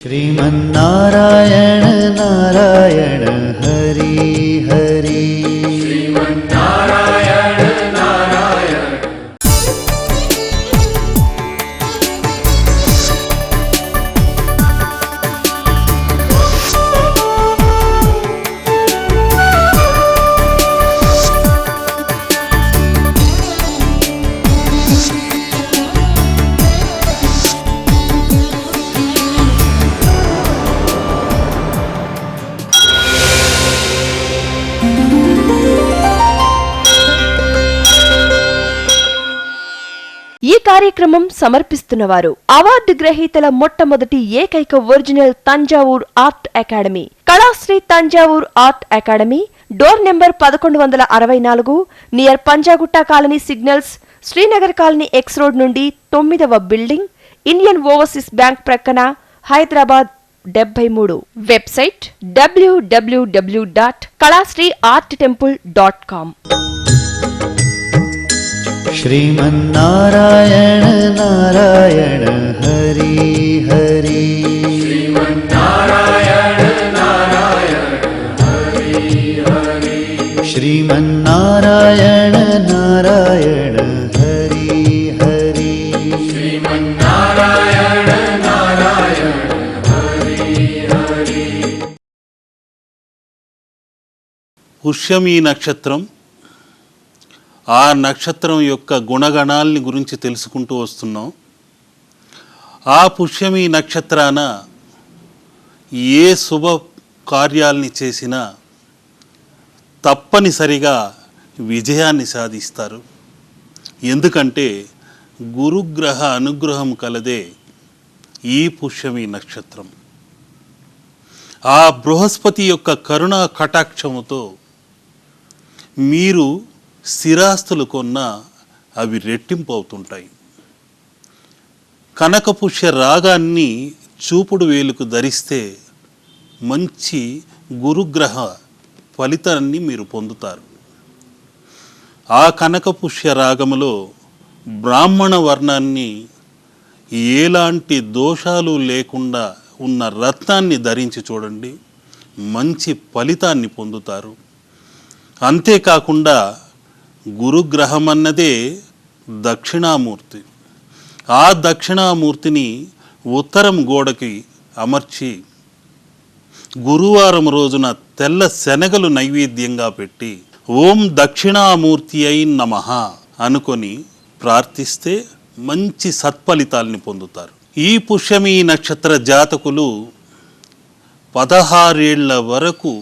श्रीमन्नारायण नारायण हरि हरि श्रीमन्नारायण नारायण। ఈ కార్యక్రమం సమర్పిస్తున్నవారు అవార్డు గ్రహీతల మొట్టమొదటి ఏకైక original Thanjavur art academy, Kalasri Thanjavur art academy, door number 1164, near Panjagutta colony signals, Srinagar colony X road నుండి 9వ బిల్డింగ్, ఇండియన్ ఓవర్సీస్ బ్యాంక్ ప్రక్కన, హైదరాబాద్ 73. Website www.kalasriarttemple.com. श्रीमन्नारायण नारायण हरि हरि श्रीमन्नारायण नारायण हरि हरि। श्रीमन्नारायण नारायण हरि हरि श्रीमन्नारायण नारायण हरि हरि। పుష్యమి నక్షత్రం, ఆ నక్షత్రం యొక్క గుణగణాలని గురించి తెలుసుకుంటూ వస్తున్నాం. ఆ పుష్యమి నక్షత్రాన ఏ శుభ కార్యాలని చేసినా తప్పనిసరిగా విజయాన్ని సాధిస్తారు. ఎందుకంటే గురుగ్రహ అనుగ్రహం కలదే ఈ పుష్యమి నక్షత్రం. ఆ బృహస్పతి యొక్క కరుణా కటాక్షముతో మీరు స్థిరాస్తులు కొన్నా అవి రెట్టింపు అవుతుంటాయి. కనకపుష్య రాగాన్ని చూపుడు వేలుకు ధరిస్తే మంచి గురుగ్రహ ఫలితాన్ని మీరు పొందుతారు. ఆ కనకపుష్య రాగములో బ్రాహ్మణ వర్ణాన్ని ఎలాంటి దోషాలు లేకుండా ఉన్న రత్నాన్ని ధరించి చూడండి, మంచి ఫలితాన్ని పొందుతారు. అంతేకాకుండా గురుగ్రహం అన్నదే దక్షిణామూర్తి. ఆ దక్షిణామూర్తిని ఉత్తరం గోడకి అమర్చి గురువారం రోజున తెల్ల శనగలు నైవేద్యంగా పెట్టి ఓం దక్షిణామూర్తి అయి నమః అనుకొని ప్రార్థిస్తే మంచి సత్ఫలితాల్ని పొందుతారు. ఈ పుష్యమి నక్షత్ర జాతకులు 16 ఏళ్ల వరకు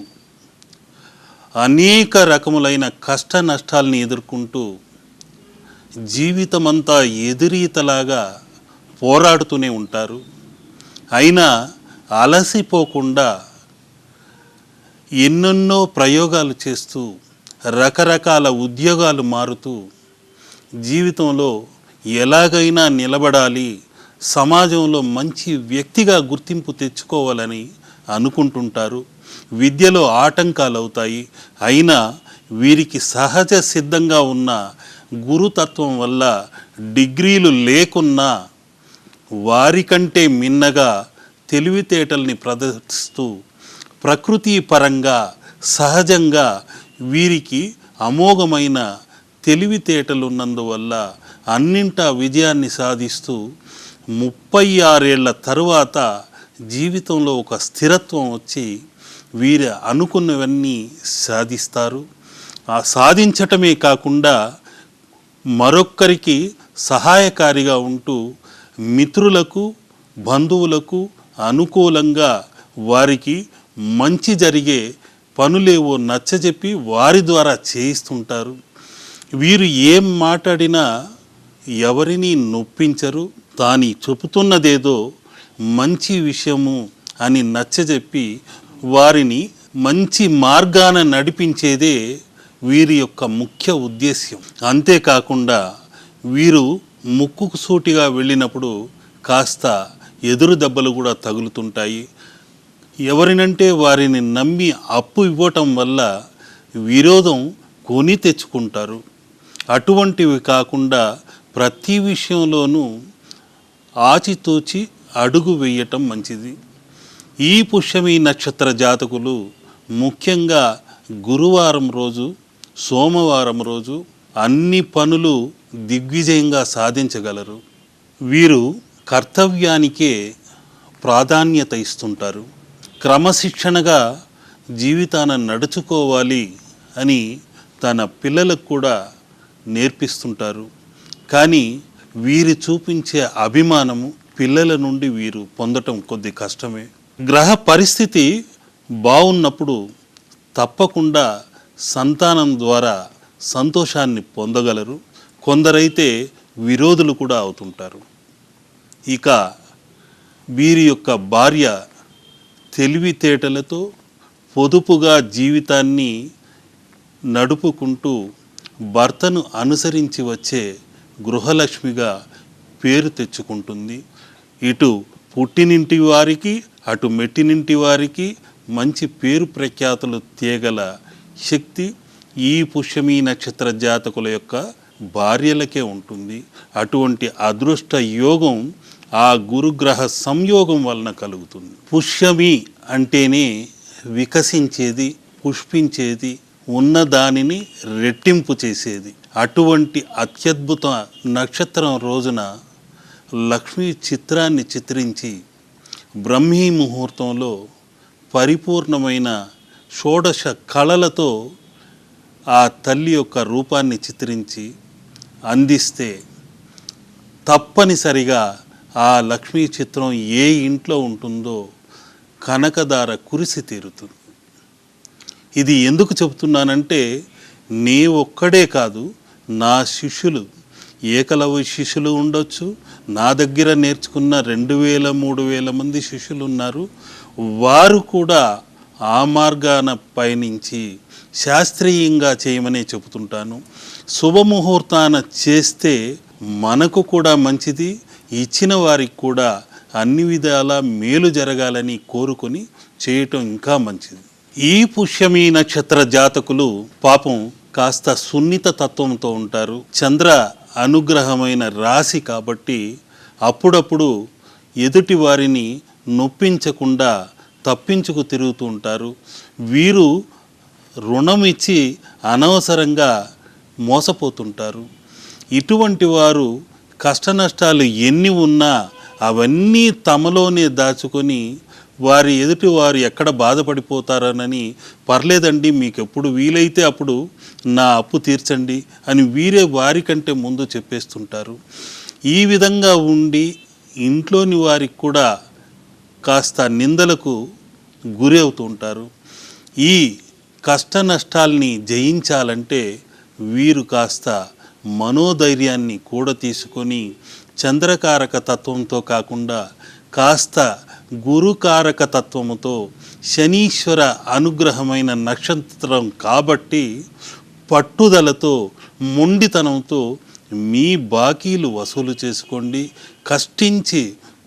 అనేక రకములైన కష్ట నష్టాలని ఎదుర్కొంటూ జీవితమంతా ఎదురీతలాగా పోరాడుతూనే ఉంటారు. అయినా అలసిపోకుండా ఎన్నెన్నో ప్రయోగాలు చేస్తూ రకరకాల ఉద్యోగాలు మారుతూ జీవితంలో ఎలాగైనా నిలబడాలి, సమాజంలో మంచి వ్యక్తిగా గుర్తింపు తెచ్చుకోవాలని అనుకుంటుంటారు. విద్యలో ఆటంకాలు అవుతాయి. అయినా వీరికి సహజ సిద్ధంగా ఉన్న గురుతత్వం వల్ల డిగ్రీలు లేకున్నా వారికంటే మిన్నగా తెలివితేటల్ని ప్రదర్శిస్తూ ప్రకృతి పరంగా సహజంగా వీరికి అమోఘమైన తెలివితేటలు ఉన్నందువల్ల అన్నింటా విజయాన్ని సాధిస్తూ 36 ఏళ్ల తరువాత జీవితంలో ఒక స్థిరత్వం వచ్చి వీరు అనుకున్నవన్నీ సాధిస్తారు. ఆ సాధించటమే కాకుండా మరొక్కరికి సహాయకారిగా ఉంటూ మిత్రులకు బంధువులకు అనుకూలంగా వారికి మంచి జరిగే పనులేవో నచ్చజెప్పి వారి ద్వారా చేయిస్తుంటారు. వీరు ఏం మాట్లాడినా ఎవరిని నొప్పించరు. తాను చెబుతున్నదేదో మంచి విషయము అని నచ్చజెప్పి వారిని మంచి మార్గాన నడిపించేదే వీరి యొక్క ముఖ్య ఉద్దేశ్యం. అంతేకాకుండా వీరు ముక్కుకు సూటిగా వెళ్ళినప్పుడు కాస్త ఎదురు దెబ్బలు కూడా తగులుతుంటాయి. ఎవరినంటే వారిని నమ్మి అప్పు ఇవ్వటం వల్ల విరోధం కొని తెచ్చుకుంటారు. అటువంటివి కాకుండా ప్రతి విషయంలోనూ ఆచితూచి అడుగు వేయటం మంచిది. ఈ పుష్యమి నక్షత్ర జాతకులు ముఖ్యంగా గురువారం రోజు, సోమవారం రోజు అన్ని పనులు దిగ్విజయంగా సాధించగలరు. వీరు కర్తవ్యానికే ప్రాధాన్యత ఇస్తుంటారు. క్రమశిక్షణగా జీవితాన్ని నడుచుకోవాలి అని తన పిల్లలకు కూడా నేర్పిస్తుంటారు. కానీ వీరు చూపించే అభిమానము పిల్లల నుండి వీరు పొందటం కొద్ది కష్టమే. గ్రహ పరిస్థితి బాగున్నప్పుడు తప్పకుండా సంతానం ద్వారా సంతోషాన్ని పొందగలరు. కొందరైతే విరోధులు కూడా అవుతుంటారు. ఇక వీరి యొక్క భార్య తెలివితేటలతో పొదుపుగా జీవితాన్ని నడుపుకుంటూ భర్తను అనుసరించి వచ్చే గృహలక్ష్మిగా పేరు తెచ్చుకుంటుంది. ఇటు పుట్టినింటి వారికి, అటు మెట్టినింటి వారికి మంచి పేరు ప్రఖ్యాతులు తేగల శక్తి ఈ పుష్యమి నక్షత్ర జాతకుల యొక్క భార్యలకే ఉంటుంది. అటువంటి అదృష్ట యోగం ఆ గురుగ్రహ సంయోగం వలన కలుగుతుంది. పుష్యమి అంటేనే వికసించేది, పుష్పించేది, ఉన్న దానిని రెట్టింపు చేసేది. అటువంటి అత్యద్భుత నక్షత్రం రోజున లక్ష్మీ చిత్రాన్ని చిత్రించి బ్రహ్మీ ముహూర్తంలో పరిపూర్ణమైన షోడశ కళలతో ఆ తల్లి యొక్క రూపాన్ని చిత్రించి అందిస్తే తప్పనిసరిగా ఆ లక్ష్మీ చిత్రం ఏ ఇంట్లో ఉంటుందో కనకధార కురిసి తీరుతుంది. ఇది ఎందుకు చెబుతున్నానంటే నీ ఒక్కడే కాదు, నా శిష్యులు, ఏకలవ్య శిష్యులు ఉండొచ్చు, నా దగ్గర నేర్చుకున్న 2000, 3000 మంది శిష్యులు ఉన్నారు. వారు కూడా ఆ మార్గాన పయనించి శాస్త్రీయంగా చేయమనే చెబుతుంటాను. శుభముహూర్తాన చేస్తే మనకు కూడా మంచిది, ఇచ్చిన వారికి కూడా అన్ని విధాల మేలు జరగాలని కోరుకొని చేయటం ఇంకా మంచిది. ఈ పుష్యమి నక్షత్ర జాతకులు పాపం కాస్త సున్నిత తత్వంతో ఉంటారు. చంద్ర అనుగ్రహమైన రాశి కాబట్టి అప్పుడప్పుడు ఎదుటి వారిని నొప్పించకుండా తప్పించుకు తిరుగుతూ ఉంటారు. వీరు రుణం ఇచ్చి అనవసరంగా మోసపోతుంటారు. ఇటువంటి వారు కష్ట నష్టాలు ఎన్ని ఉన్నా అవన్నీ తమలోనే దాచుకొని వారి ఎదుటి వారు ఎక్కడ బాధపడిపోతారనని, పర్లేదండి మీకు ఎప్పుడు వీలైతే అప్పుడు నా అప్పు తీర్చండి అని వీరే వారికంటే ముందు చెప్పేస్తుంటారు. ఈ విధంగా ఉండి ఇంట్లోని వారికి కూడా కాస్త నిందలకు గురి అవుతూ ఉంటారు. ఈ కష్ట నష్టాల్ని జయించాలంటే వీరు కాస్త మనోధైర్యాన్ని కూడా తీసుకొని చంద్రకారక తత్వంతో కాకుండా కాస్త గురుకారక తత్వముతో, శనీశ్వర అనుగ్రహమైన నక్షత్రం కాబట్టి పట్టుదలతో, మొండితనంతో మీ బాకీలు వసూలు చేసుకోండి. కష్టించి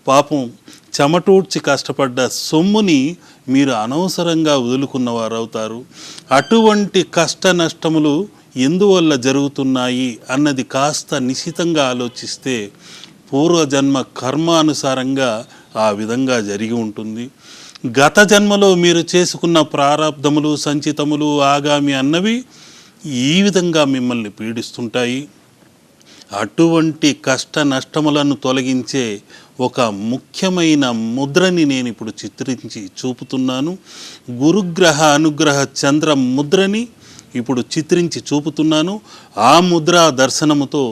పాపం చెమటూడ్చి కష్టపడ్డ సొమ్ముని మీరు అనవసరంగా వదులుకున్నవారు అవుతారు. అటువంటి కష్ట నష్టములు ఎందువల్ల జరుగుతున్నాయి అన్నది కాస్త నిశితంగా ఆలోచిస్తే పూర్వజన్మ కర్మానుసారంగా ఆ విధంగా జరిగి ఉంటుంది. గత జన్మలో మీరు చేసుకున్న ప్రారంధములు, సంచితములు, ఆగామి అన్నవి ఈ విధంగా మిమ్మల్ని పీడిస్తుంటాయి. అటువంటి కష్ట నష్టములను తొలగించే ఒక ముఖ్యమైన ముద్రని నేను ఇప్పుడు చిత్రించి చూపుతున్నాను. గురుగ్రహ అనుగ్రహ చంద్ర ముద్రని ఇప్పుడు చిత్రించి చూపుతున్నాను. ఆ ముద్రా దర్శనముతో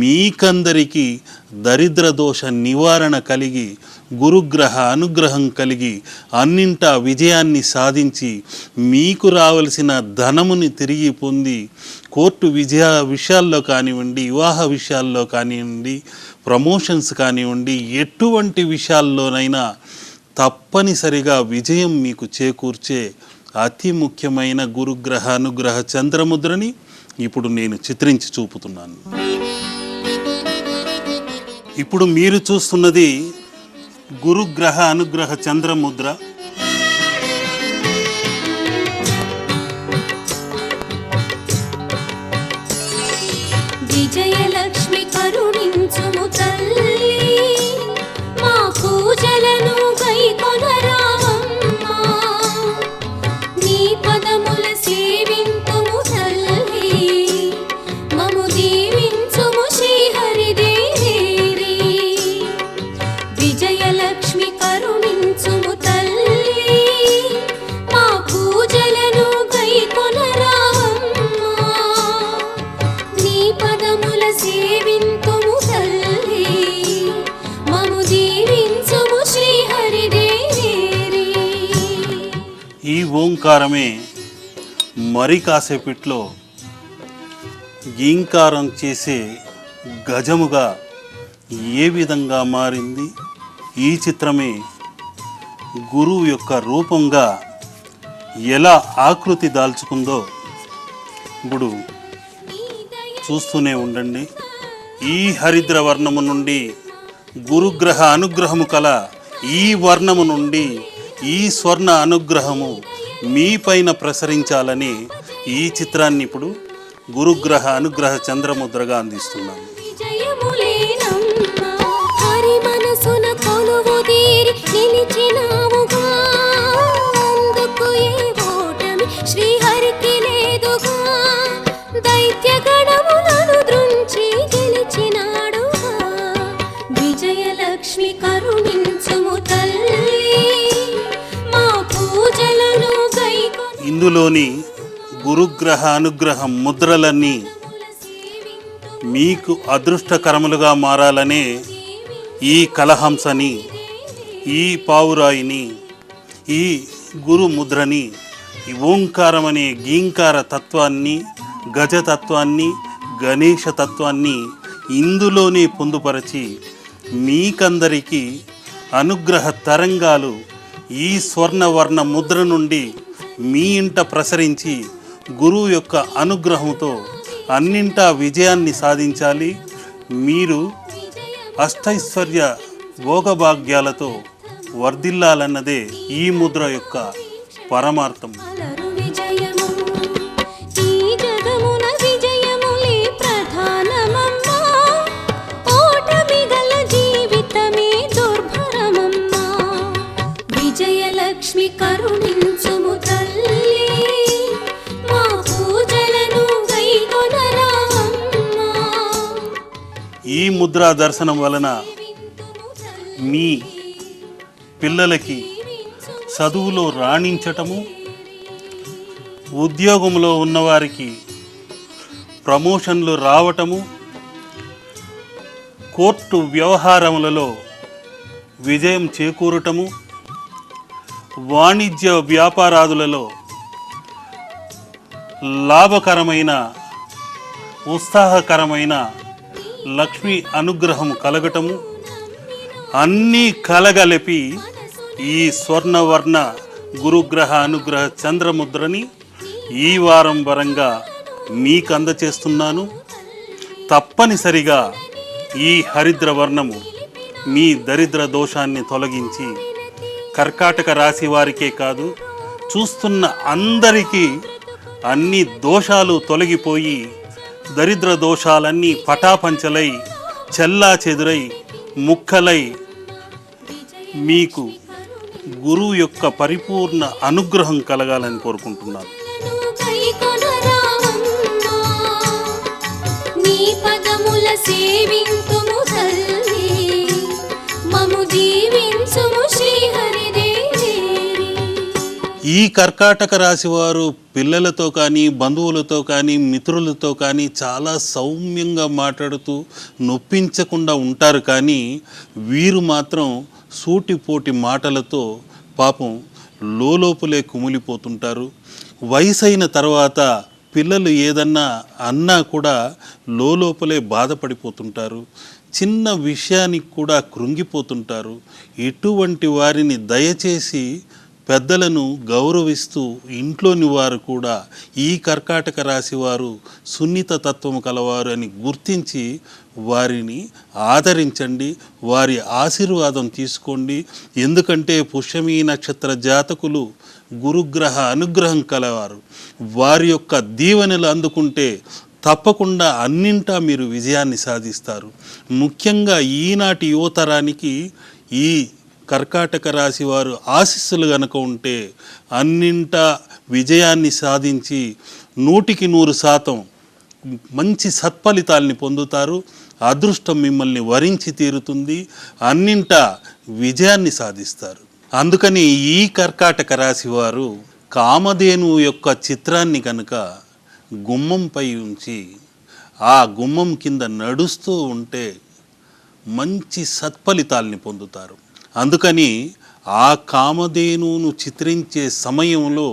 మీకందరికీ దరిద్ర దోష నివారణ కలిగి, గురుగ్రహ అనుగ్రహం కలిగి, అన్నింటా విజయాన్ని సాధించి మీకు రావలసిన ధనముని తిరిగి పొంది కోర్టు విషయాల్లో కానివ్వండి, వివాహ విషయాల్లో కానివ్వండి, ప్రమోషన్స్ కానివ్వండి, ఎటువంటి విషయాల్లోనైనా తప్పనిసరిగా విజయం మీకు చేకూర్చే అతి ముఖ్యమైన గురుగ్రహ అనుగ్రహ చంద్రముద్రని ఇప్పుడు నేను చిత్రించి చూపుతున్నాను. ఇప్పుడు మీరు చూస్తున్నది గురుగ్రహ అనుగ్రహ చంద్రముద్ర. విజయలక్ష్మి కరుణించుము తల్లి, మా పూజలను గైకొనరావా ఈ ఓంకారమే మరి కాసేపట్లో గీంకారం చేసే గజముగా ఏ విధంగా మారింది, ఈ చిత్రమే గురువు యొక్క రూపంగా ఎలా ఆకృతి దాల్చుకుందో ఇప్పుడు చూస్తూనే ఉండండి. ఈ హరిద్ర వర్ణము నుండి గురుగ్రహ అనుగ్రహము కల ఈ వర్ణము నుండి ఈ స్వర్ణ అనుగ్రహము మీ పైన ప్రసరించాలని ఈ చిత్రాన్ని ఇప్పుడు గురుగ్రహ అనుగ్రహ చంద్రముద్రగా అందిస్తున్నాను. విజయలక్ష్మి కరుణించుము తల్లి మా పూజలను గైకొను. ఇందులోని గురుగ్రహ అనుగ్రహ ముద్రలన్నీ మీకు అదృష్టకరములుగా మారాలనే ఈ కలహంసని, ఈ పావురాయిని, ఈ గురు ముద్రని, ఈ ఓంకారం అనే గీంకార తత్వాన్ని, గజతత్వాన్ని, గణేష తత్వాన్ని ఇందులోనే పొందుపరచి మీకందరికీ అనుగ్రహ తరంగాలు ఈ స్వర్ణవర్ణ ముద్ర నుండి మీ ఇంట ప్రసరించి గురువు యొక్క అనుగ్రహంతో అన్నింటా విజయాన్ని సాధించాలి. మీరు అష్టైశ్వర్య భోగభాగ్యాలతో వర్ధిల్లాలన్నదే ఈ ముద్ర యొక్క పరమార్థం. అలరు విజయము ఈ జగమున విజయములే ప్రధానమమ్మా. ఓటమి గల జీవితమే దుర్భరమమ్మా. విజయలక్ష్మి కరుణించుము తల్లి మా పూజలను గైకొనరావమ్మా. ఈ ముద్రా దర్శనం వలన మీ పిల్లలకి చదువులో రాణించటము, ఉద్యోగంలో ఉన్నవారికి ప్రమోషన్లు రావటము, కోర్టు వ్యవహారములలో విజయం చేకూరటము, వాణిజ్య వ్యాపారాదులలో లాభకరమైన ఉత్సాహకరమైన లక్ష్మీ అనుగ్రహం కలగటము, అన్నీ కలగలిపి ఈ స్వర్ణవర్ణ గురుగ్రహ అనుగ్రహ చంద్రముద్రని ఈ వారం వరంగా మీకు అందచేస్తున్నాను. తప్పనిసరిగా ఈ హరిద్ర వర్ణము మీ దరిద్ర దోషాన్ని తొలగించి కర్కాటక రాశి వారికే కాదు, చూస్తున్న అందరికీ అన్ని దోషాలు తొలగిపోయి దరిద్ర దోషాలన్నీ పటాపంచలై చెల్లా చెదురై ముక్కలై మీకు గురువు యొక్క పరిపూర్ణ అనుగ్రహం కలగాలని కోరుకుంటున్నాను. గైకొనరావమ్మా. నీ పదముల సేవింతుము తల్లి మము దీవించుము శ్రీహరిదేవి. ఈ కర్కాటక రాశి వారు పిల్లలతో కానీ బంధువులతో కానీ మిత్రులతో కానీ చాలా సౌమ్యంగా మాట్లాడుతూ నొప్పించకుండా ఉంటారు. కానీ వీరు మాత్రం సూటిపోటి మాటలతో పాపం లోపలే కుమిలిపోతుంటారు. వయసైన తర్వాత పిల్లలు ఏదన్నా అన్నా కూడా లోపలే బాధపడిపోతుంటారు. చిన్న విషయానికి కూడా కృంగిపోతుంటారు. ఇటువంటి వారిని దయచేసి పెద్దలను గౌరవిస్తూ ఇంట్లోని వారు కూడా ఈ కర్కాటక రాశి వారు సున్నిత తత్వము కలవారు అని గుర్తించి వారిని ఆదరించండి, వారి ఆశీర్వాదం తీసుకోండి. ఎందుకంటే పుష్యమీ నక్షత్ర జాతకులు గురుగ్రహ అనుగ్రహం కలవారు. వారి యొక్క దీవెనలు అందుకుంటే తప్పకుండా అన్నింటా మీరు విజయాన్ని సాధిస్తారు. ముఖ్యంగా ఈనాటి యువతరానికి ఈ కర్కాటక రాశి వారు ఆశీస్సులు గనక ఉంటే అన్నింటా విజయాన్ని సాధించి 100% మంచి సత్ఫలితాల్ని పొందుతారు. అదృష్టం మిమ్మల్ని వరించి తీరుతుంది, అన్నింటా విజయాన్ని సాధిస్తారు. అందుకని ఈ కర్కాటక రాశి వారు కామధేనువు యొక్క చిత్రాన్ని కనుక గుమ్మంపై ఉంచి ఆ గుమ్మం కింద నడుస్తూ ఉంటే మంచి సత్ఫలితాల్ని పొందుతారు. అందుకని ఆ కామధేనువును చిత్రించే సమయంలో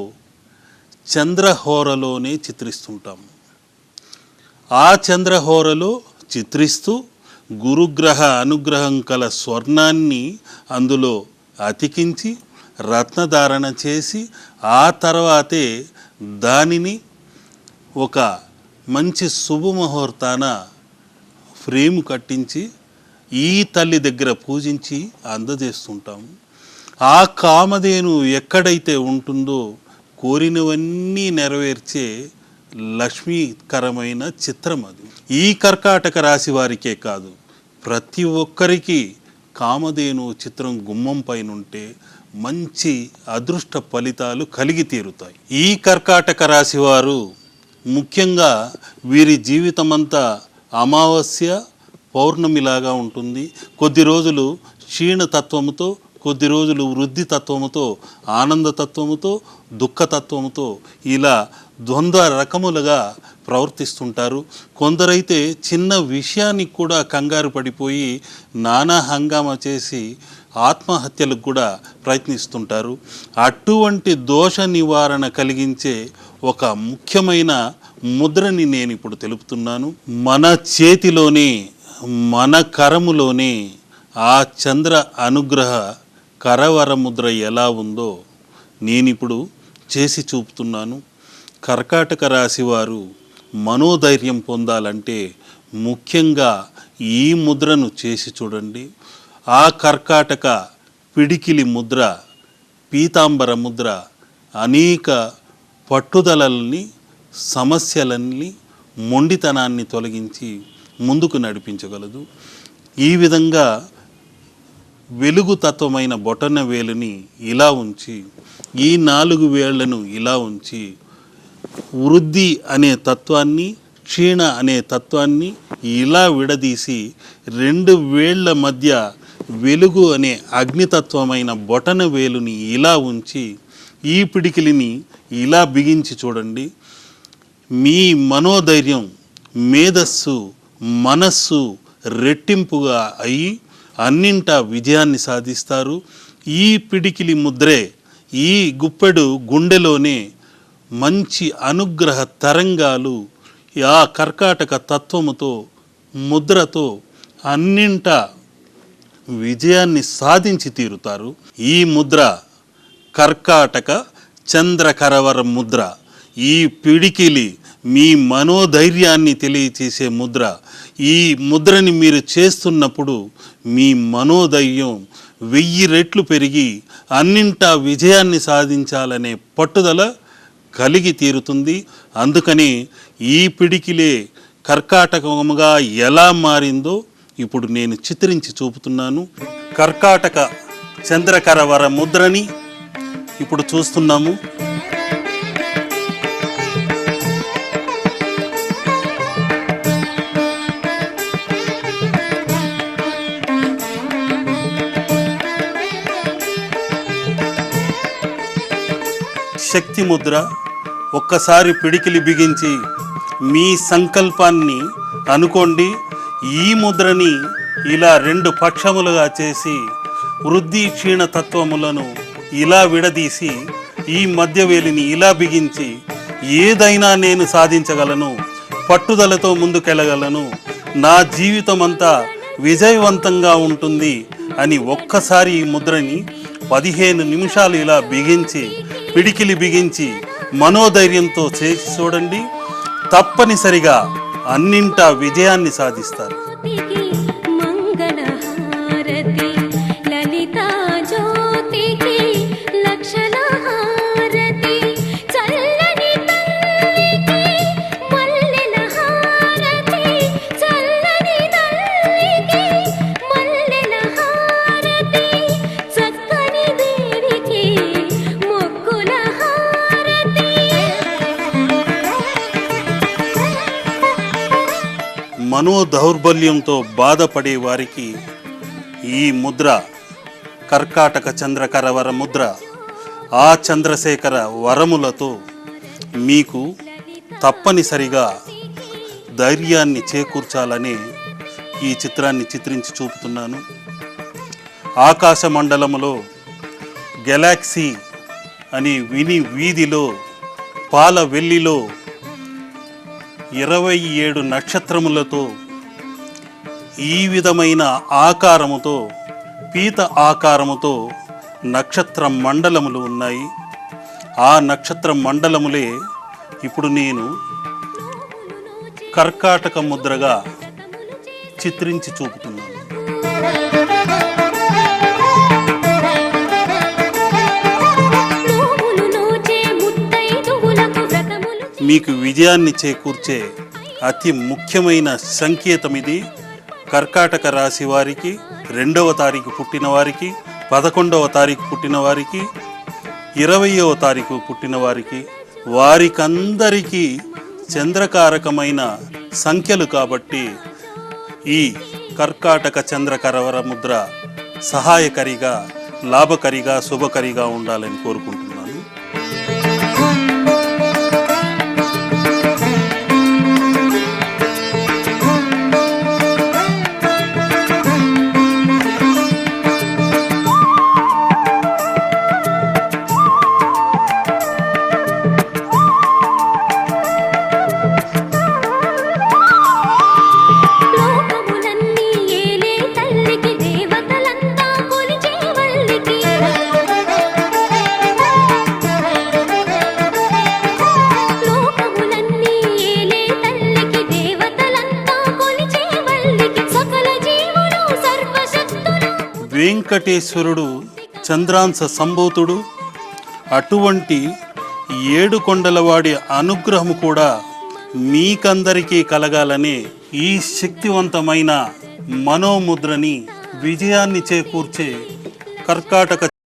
చంద్రహోరలోనే చిత్రిస్తుంటాం. ఆ చంద్రహోరలో చిత్రిస్తూ గురుగ్రహ అనుగ్రహం కల స్వర్ణాన్ని అందులో అతికించి రత్నధారణ చేసి ఆ తర్వాతే దానిని ఒక మంచి శుభముహూర్తాన ఫ్రేమ్ కట్టించి ఈ తల్లి దగ్గర పూజించి అందజేస్తుంటాము. ఆ కామధేను ఎక్కడైతే ఉంటుందో కోరినవన్నీ నెరవేర్చే లక్ష్మీకరమైన చిత్రం అది. ఈ కర్కాటక రాశి వారికే కాదు, ప్రతి ఒక్కరికి కామధేను చిత్రం గుమ్మం పైన ఉంటే మంచి అదృష్ట ఫలితాలు కలిగి తీరుతాయి. ఈ కర్కాటక రాశి వారు ముఖ్యంగా వీరి జీవితమంతా అమావాస్య పౌర్ణమిలాగా ఉంటుంది. కొద్ది రోజులు క్షీణతత్వముతో, కొద్ది రోజులు వృద్ధి తత్వముతో, ఆనందతత్వముతో, దుఃఖతత్వముతో ఇలా ద్వంద్వ రకములుగా ప్రవర్తిస్తుంటారు. కొందరైతే చిన్న విషయానికి కూడా కంగారు పడిపోయి నానా హంగామా చేసి ఆత్మహత్యలకు కూడా ప్రయత్నిస్తుంటారు. అటువంటి దోష నివారణ కలిగించే ఒక ముఖ్యమైన ముద్రని నేను ఇప్పుడు తెలుపుతున్నాను. మన చేతిలోనే, మన కరములోనే ఆ చంద్ర అనుగ్రహ కరవర ముద్ర ఎలా ఉందో నేనిప్పుడు చేసి చూపుతున్నాను. కర్కాటక రాశి వారు మనోధైర్యం పొందాలంటే ముఖ్యంగా ఈ ముద్రను చేసి చూడండి. ఆ కర్కాటక పిడికిలి ముద్ర, పీతాంబర ముద్ర అనేక పట్టుదలల్ని, సమస్యలన్నీ, మొండితనాన్ని తొలగించి ముందుకు నడిపించగలదు. ఈ విధంగా వెలుగు తత్వమైన బొటన వేలుని ఇలా ఉంచి, ఈ 4 వేళ్లను ఇలా ఉంచి, వృద్ధి అనే తత్వాన్ని, క్షీణ అనే తత్వాన్ని ఇలా విడదీసి 2 వేళ్ల మధ్య వెలుగు అనే అగ్నితత్వమైన బొటన వేలుని ఇలా ఉంచి ఈ పిడికిలిని ఇలా బిగించి చూడండి. మీ మనోధైర్యం, మేధస్సు, మనస్సు రెట్టింపుగా అయి అన్నింటా విజయాన్ని సాధిస్తారు. ఈ పిడికిలి ముద్రే ఈ గుప్పెడు గుండెలోనే మంచి అనుగ్రహ తరంగాలు ఆ కర్కాటక తత్వముతో, ముద్రతో అన్నింటా విజయాన్ని సాధించి తీరుతారు. ఈ ముద్ర కర్కాటక చంద్రకరవర ముద్ర. ఈ పిడికిలి మీ మనోధైర్యాన్ని తెలియచేసే ముద్ర. ఈ ముద్రని మీరు చేస్తున్నప్పుడు మీ మనోధైర్యం 1000 రెట్లు పెరిగి అన్నింటా విజయాన్ని సాధించాలనే పట్టుదల కలిగి తీరుతుంది. అందుకని ఈ పిడికిలే కర్కాటకముగా ఎలా మారిందో ఇప్పుడు నేను చిత్రించి చూపుతున్నాను. కర్కాటక చంద్రకరవర ముద్రని ఇప్పుడు చూస్తున్నాము. శక్తి ముద్ర. ఒక్కసారి పిడికిలి బిగించి మీ సంకల్పాన్ని అనుకోండి. ఈ ముద్రని ఇలా 2 పక్షములుగా చేసి వృద్ధి క్షీణ తత్వములను ఇలా విడదీసి ఈ మధ్యవేలిని ఇలా బిగించి ఏదైనా నేను సాధించగలను, పట్టుదలతో ముందుకెళ్ళగలను, నా జీవితం అంతా విజయవంతంగా ఉంటుంది అని ఒక్కసారి ఈ ముద్రని 15 నిమిషాలు ఇలా బిగించి, పిడికిలి బిగించి మనోధైర్యంతో చేసి చూడండి. తప్పనిసరిగా అన్నింటా విజయాన్ని సాధిస్తారు. మంగళహారతి లలితా జ్యోతికి లక్షణ హారతి చల్లని తల్లికి మల్లెల హారతి చల్లని తల్లికి మల్లెల హారతి చక్కని దేవికి మొక్కుల హారతి. మనోదౌర్బల్యంతో బాధపడే వారికి ఈ ముద్ర, కర్కాటక చంద్రకరవర ముద్ర, ఆ చంద్రశేఖర వరములతో మీకు తప్పనిసరిగా ధైర్యాన్ని చేకూర్చాలని ఈ చిత్రాన్ని చిత్రించి చూపుతున్నాను. ఆకాశ మండలములో గెలాక్సీ అని విని వీధిలో పాల వెల్లిలో 27 నక్షత్రములతో ఈ విధమైన ఆకారముతో పీత ఆకారముతో నక్షత్ర మండలములు ఉన్నాయి. ఆ నక్షత్ర మండలములే ఇప్పుడు నేను కర్కాటక ముద్రగా చిత్రించి చూపుతున్నాను. మీకు విజయాన్ని చేకూర్చే అతి ముఖ్యమైన సంకేతం ఇది. కర్కాటక రాశి వారికి 2వ తారీఖు పుట్టిన వారికి, 11వ తారీఖు పుట్టిన వారికి, 20వ తారీఖు పుట్టిన వారికి, వారికందరికీ చంద్రకారకమైన సంఖ్యలు కాబట్టి ఈ కర్కాటక చంద్రకరవర ముద్ర సహాయకరిగా, లాభకరిగా, శుభకరిగా ఉండాలని కోరుకుంటున్నాను. వెంకటేశ్వరుడు చంద్రాంశ సంభూతుడు. అటువంటి 7 కొండలవాడి అనుగ్రహము కూడా మీకందరికీ కలగాలని ఈ శక్తివంతమైన మనోముద్రని, విజయాన్ని చేకూర్చే కర్కాటక